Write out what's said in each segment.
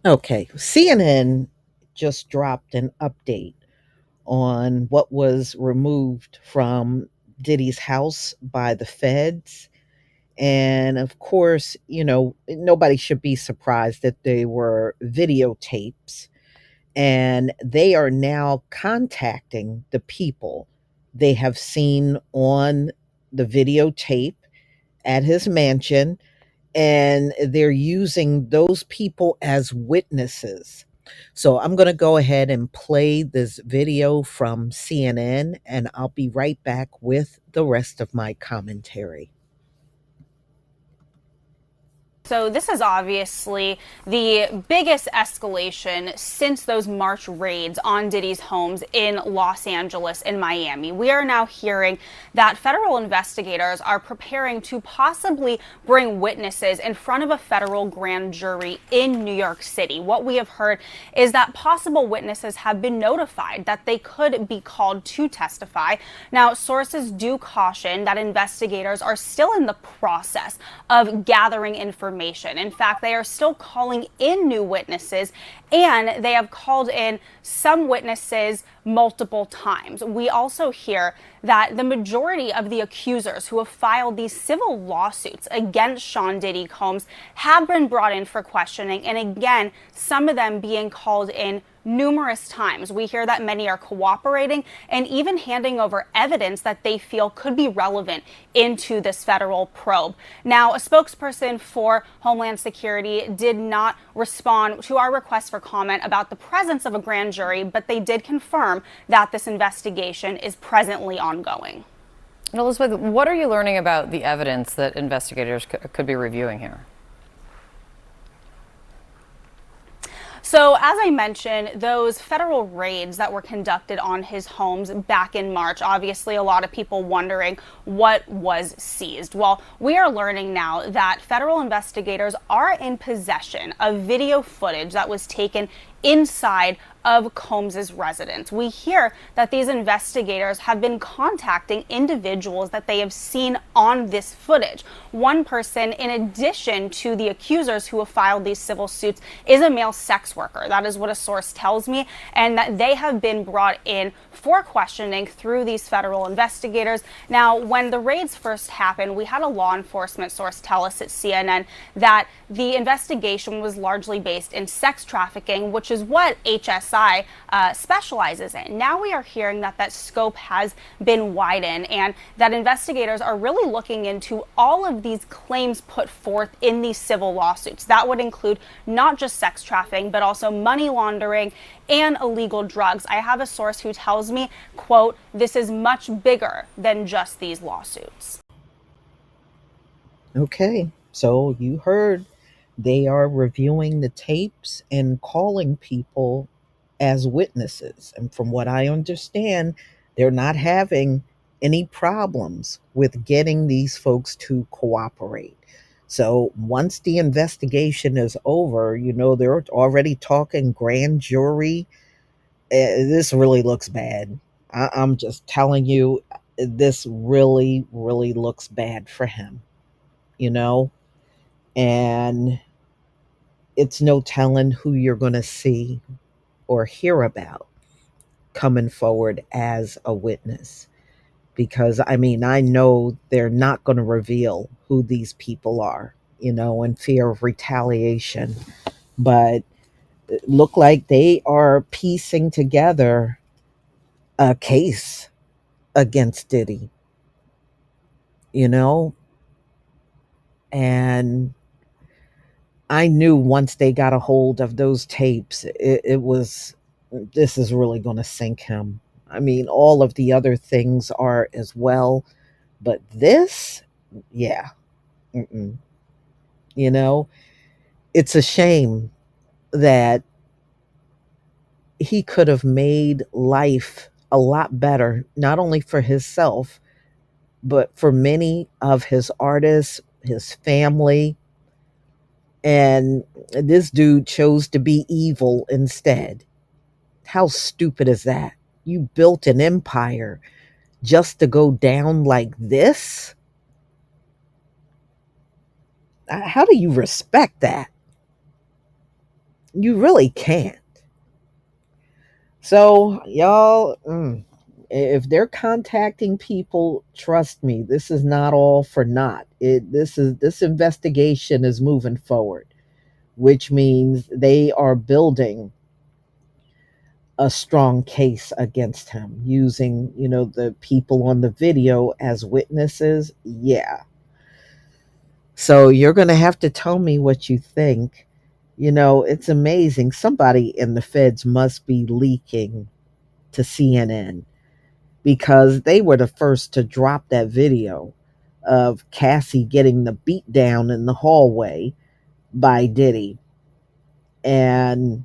Okay, CNN just dropped an update on what was removed from Diddy's house by the feds. And of course, nobody should be surprised that they were videotapes. And they are now contacting the people they have seen on the videotape at his mansion, and they're using those people as witnesses. So I'm going to go ahead and play this video from CNN, and I'll be right back with the rest of my commentary. So, this is obviously the biggest escalation since those March raids on Diddy's homes in Los Angeles and Miami. We are now hearing that federal investigators are preparing to possibly bring witnesses in front of a federal grand jury in New York City. What we have heard is that possible witnesses have been notified that they could be called to testify. Now, sources do caution that investigators are still in the process of gathering information. In fact, they are still calling in new witnesses, and they have called in some witnesses multiple times. We also hear that the majority of the accusers who have filed these civil lawsuits against Sean Diddy Combs have been brought in for questioning, and again, some of them being called in numerous times. We hear that many are cooperating and even handing over evidence that they feel could be relevant into this federal probe. Now, a spokesperson for Homeland Security did not respond to our request for comment about the presence of a grand jury, but they did confirm that this investigation is presently ongoing. And Elizabeth, what are you learning about the evidence that investigators could be reviewing here? So, as I mentioned, those federal raids that were conducted on his homes back in March, obviously a lot of people wondering what was seized. Well, we are learning now that federal investigators are in possession of video footage that was taken inside of Combs's residence. We hear that these investigators have been contacting individuals that they have seen on this footage. One person, in addition to the accusers who have filed these civil suits, is a male sex worker. That is what a source tells me, and that they have been brought in for questioning through these federal investigators. Now, when the raids first happened, we had a law enforcement source tell us at CNN that the investigation was largely based in sex trafficking, which is what HSI specializes in. Now we are hearing that that scope has been widened, and that investigators are really looking into all of these claims put forth in these civil lawsuits. That would include not just sex trafficking, but also money laundering and illegal drugs. I have a source who tells me, quote, "This is much bigger than just these lawsuits." Okay, so you heard they are reviewing the tapes and calling people as witnesses. And from what I understand, they're not having any problems with getting these folks to cooperate. So once the investigation is over, they're already talking grand jury. This really looks bad. I'm just telling you, this really, really looks bad for him, you know? And it's no telling who you're going to see or hear about coming forward as a witness. Because, I mean, I know they're not going to reveal who these people are, in fear of retaliation. But it look like they are piecing together a case against Diddy, you know? And I knew once they got a hold of those tapes, it was, this is really going to sink him. I mean, all of the other things are as well, but this, yeah, mm-mm. you know, it's a shame that he could have made life a lot better, not only for himself, but for many of his artists, his family. And this dude chose to be evil instead. How stupid is that? You built an empire just to go down like this? How do you respect that? You really can't. So, y'all, if they're contacting people, trust me, this is not all for naught. This investigation is moving forward, which means they are building a strong case against him using, the people on the video as witnesses. Yeah. So you're going to have to tell me what you think. It's amazing. Somebody in the feds must be leaking to CNN because they were the first to drop that video of Cassie getting the beat down in the hallway by Diddy. And,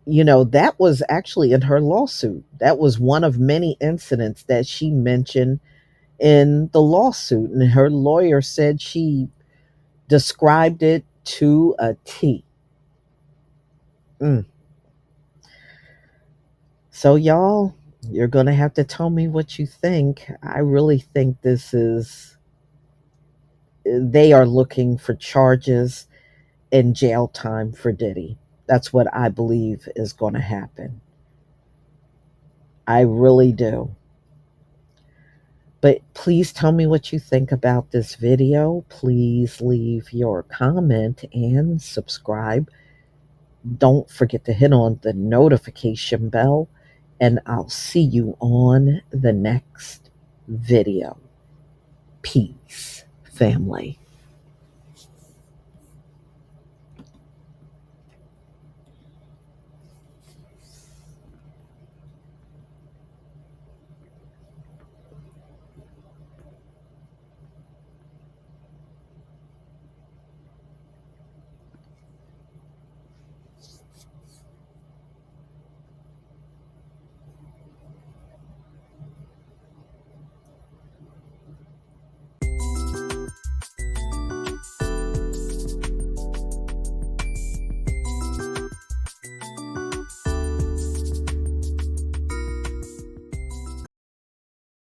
that was actually in her lawsuit. That was one of many incidents that she mentioned in the lawsuit. And her lawyer said she described it to a T. Mm. So, y'all, you're going to have to tell me what you think. I really think they are looking for charges and jail time for Diddy. That's what I believe is going to happen. I really do. But please tell me what you think about this video. Please leave your comment and subscribe. Don't forget to hit on the notification bell, and I'll see you on the next video. Peace, family.